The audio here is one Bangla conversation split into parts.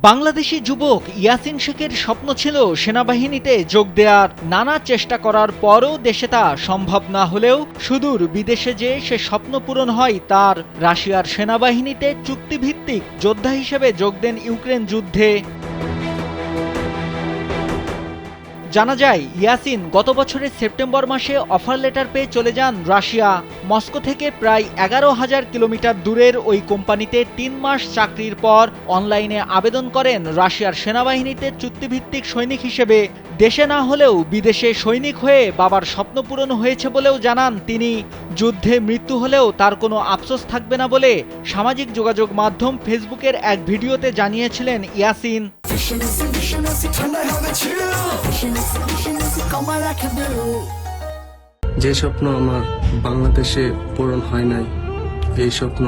বাংলাদেশি যুবক ইয়াসিন শেখের স্বপ্ন ছিল সেনাবাহিনীতে যোগ দেওয়ার। নানা চেষ্টা করার পরও দেশে তা সম্ভব না হলেও সুদূর বিদেশে যেয়ে সে স্বপ্ন পূরণ হয় তার। রাশিয়ার সেনাবাহিনীতে চুক্তিভিত্তিক যোদ্ধা হিসেবে যোগ দেন ইউক্রেন যুদ্ধে। জানা যায়, ইয়াসিন গত বছরের সেপ্টেম্বর মাসে অফার লেটার পেয়ে চলে যান রাশিয়া। মস্কো থেকে প্রায় 11,000 কিলোমিটার দূরের ওই কোম্পানিতে 3 মাস চাকরির পর অনলাইনে আবেদন করেন রাশিয়ার সেনাবাহিনীতে চুক্তিভিত্তিক সৈনিক হিসেবে। দেশে না হলেও বিদেশে সৈনিক হয়ে বাবার স্বপ্ন পূরণ হয়েছে বলেও জানান তিনি। যুদ্ধে মৃত্যু হলেও তার কোনো আফসোস থাকবে না বলে সামাজিক যোগাযোগ মাধ্যম ফেসবুকের এক ভিডিওতে জানিয়েছিলেন ইয়াসিন। যে স্বপ্ন আমার বাংলাদেশে পূরণ হয় নাই, এই স্বপ্ন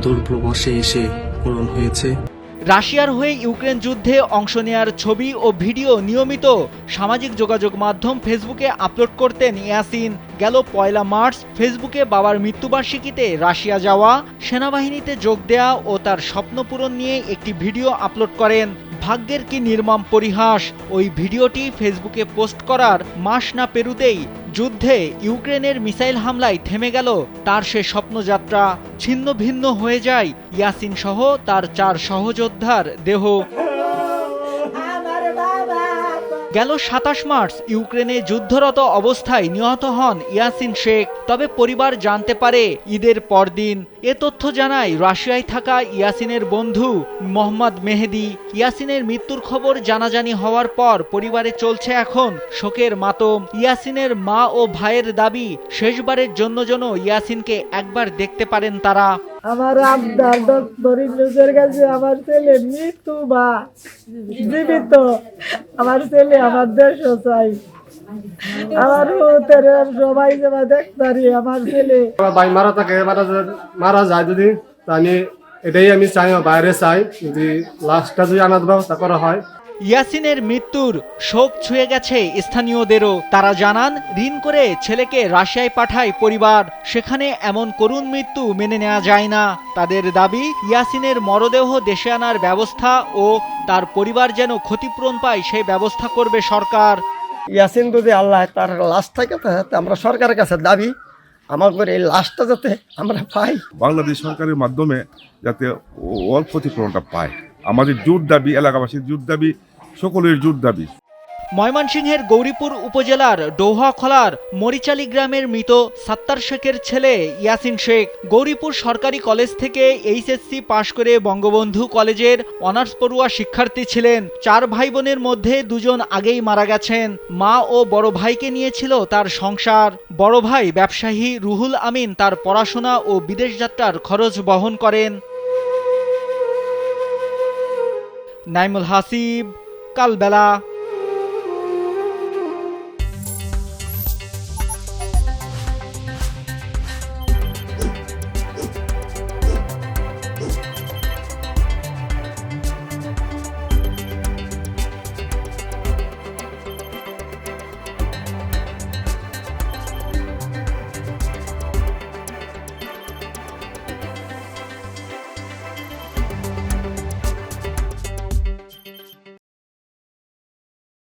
দূরপ্রবাসে এসে পূরণ হয়েছে। রাশিয়ার হয়ে ইউক্রেন যুদ্ধে অংশ নেয়ার ছবি ও ভিডিও নিয়মিত সামাজিক যোগাযোগ মাধ্যম ফেসবুকে আপলোড করতেন ইয়াসিন। গেল 1 মার্চ ফেসবুকে বাবার মৃত্যুবার্ষিকীতে রাশিয়া যাওয়া, সেনাবাহিনীতে যোগ দেয়া ও তার স্বপ্ন পূরণ নিয়ে একটি ভিডিও আপলোড করেন। ভাগ্যের কি নির্মম পরিহাস, ওই ভিডিওটি ফেসবুকে পোস্ট করার মাস না পেরুতেই যুদ্ধে ইউক্রেনের মিসাইল হামলায় থেমে গেল তার সে স্বপ্নযাত্রা। ছিন্ন ভিন্ন হয়ে যায় ইয়াসিন সহ তার 4 সহযোদ্ধার দেহ। গেল 27 মার্চ ইউক্রেনে যুদ্ধরত অবস্থায় নিহত হন ইয়াসিন শেখ। তবে পরিবার জানতে পারে ঈদের পরদিন। এ তথ্য জানায় রাশিয়ায় থাকা ইয়াসিনের বন্ধু মোহাম্মদ মেহেদি। ইয়াসিনের মৃত্যুর খবর জানাজানি হওয়ার পর পরিবারে চলছে এখন শোকের মাতম। ইয়াসিনের মা ও ভাইয়ের দাবি, শেষবারের জন্য যেন ইয়াসিনকে একবার দেখতে পারেন তারা। আমার আবদার দরিদ্রের কাছে আমার ছেলে মৃত্যু বা জীবিত, আমার ছেলে আমার দেশ চাই, আমার সবাই যাবা দেখতারি আমার ছেলে। ভাই মারা থাকে, মারা যায় যদি, তাহলে এটাই আমি চাই, বাইরে চাই যদি লাশটা যদি আনার ব্যবস্থা করা হয়। ইয়াসিনের মৃত্যুর শোক ছুঁয়ে গেছে স্থানীয়দেরও। তারা জানান, ঋণ করে ছেলেকে রাশিয়ায় পাঠায় পরিবার, সেখানে এমন করুণ মৃত্যু মেনে নেওয়া যায় না। তাদের দাবি, ইয়াসিনের মরদেহ দেশে আনার ব্যবস্থা ও তার পরিবার যেন ক্ষতিপূরণ পায় সেই ব্যবস্থা করবে সরকার। ইয়াসিন যদি আল্লাহ তার লাশ থাকে, আমরা সরকারের কাছে দাবি আমাদের এই লাশটা যাতে আমরা পাই, বাংলাদেশ সরকারের মাধ্যমে যাতে ওর ক্ষতিপূরণটা পায়। আমাদের জোর দাবি, এলাকাবাসীর জোর দাবি, সকলের জোর দাবি। ময়মনসিংহের গৌরীপুর উপজেলার ডৌহাখলার মরিচালি গ্রামের মৃত সাত্তার শেখের ছেলে ইয়াসিন শেখ গৌরীপুর সরকারি কলেজ থেকে এইচএসসি পাশ করে বঙ্গবন্ধু কলেজের অনার্স পড়ুয়া শিক্ষার্থী ছিলেন। 4 ভাই বোনের মধ্যে 2 জন আগেই মারা গেছেন। মা ও বড় ভাইকে নিয়েছিল তার সংসার। বড় ভাই ব্যবসায়ী রুহুল আমিন তার পড়াশোনা ও বিদেশ যাত্রার খরচ বহন করেন। নাইমুল হাসিব, কালবেলা।